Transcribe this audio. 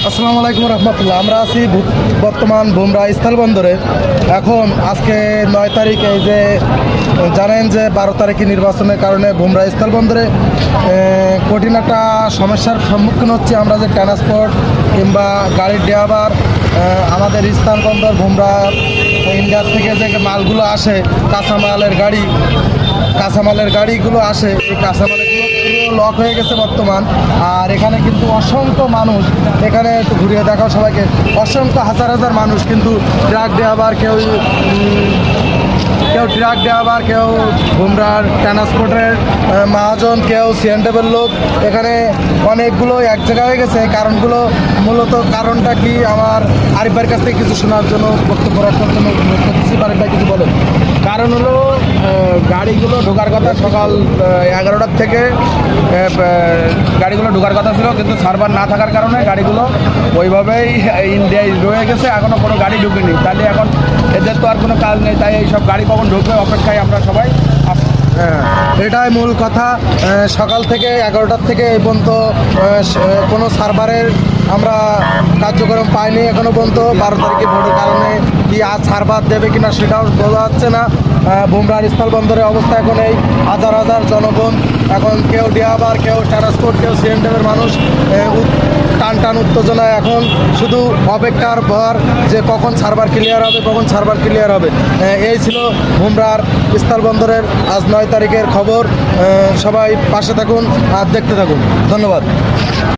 আসসালামু আলাইকুম রহমতুল্লাহ। আমরা আছি বর্তমান বুমরা স্থলবন্দরে। এখন আজকে 9 তারিখ, এই যে জানেন যে 12 তারিখে নির্বাচনের কারণে বুমরা স্থলবন্দরে কঠিন একটা সমস্যার সম্মুখীন হচ্ছে আমরা, যে ট্রান্সপোর্ট কিংবা গাড়ির ড্রাইভার। আমাদের স্থলবন্দর বুমরা ইন্ডিয়ার থেকে যে মালগুলো আসে, কাঁচামালের গাড়িগুলো আসে, এই কাঁচামালগুলো লক হয়ে গেছে বর্তমান। আর এখানে কিন্তু অসংখ্য মানুষ, এখানে একটু ঘুরিয়ে দেখাও সবাইকে, অসংখ্য হাজার হাজার মানুষ কিন্তু ট্রাক ড্রাইভার, কেউ ট্রাক ড্রাইভার, কেউ বুমরার ট্রান্সপোর্টের মহাজন, কেউ সিএনডেবের লোক, এখানে অনেকগুলো এক জায়গায় হয়ে গেছে। কারণগুলো মূলত কারণটা কি, আমার আরিফ ভাইয়ের কাছ থেকে কিছু শোনার জন্য, বক্তব্য রাখার জন্য অনুরোধ করতেছি। আরিফ ভাই কিছু বলেন। কারণ হলো গাড়িগুলো ঢোকার কথা সকাল 11টার থেকে গাড়িগুলো ঢোকার কথা ছিল, কিন্তু সার্ভার না থাকার কারণে গাড়িগুলো ওইভাবেই ইন্ডিয়ায় রয়ে গেছে, এখনও কোনো গাড়ি ঢুকেনি। তাহলে এখন এদের তো আর কোনো কাজ নেই, তাই এইসব গাড়ি কখন ঢুকবে অপেক্ষায় আমরা সবাই। হ্যাঁ, এটাই মূল কথা। সকাল থেকে 11টার থেকে এই পর্যন্ত কোনো সার্ভারের আমরা কার্যক্রম পাইনি এখনো পর্যন্ত। 12 তারিখে ভোটের কারণে কি আজ সার্ভার দেবে কিনা সেটাও বোঝা যাচ্ছে না। বুমরার স্থলবন্দরের অবস্থা এখন এই, হাজার হাজার জনগণ এখন, কেউ ড্রাইভার, কেউ ট্রান্সপোর্ট, কেউ সিএনডেবের মানুষ টান উত্তেজনায় এখন শুধু অপেক্ষার ভর যে কখন সার্ভার ক্লিয়ার হবে। এই ছিল বুমরার স্থলবন্দরের আজ 9 তারিখের খবর। সবাই পাশে থাকুন আর দেখতে থাকুন। ধন্যবাদ।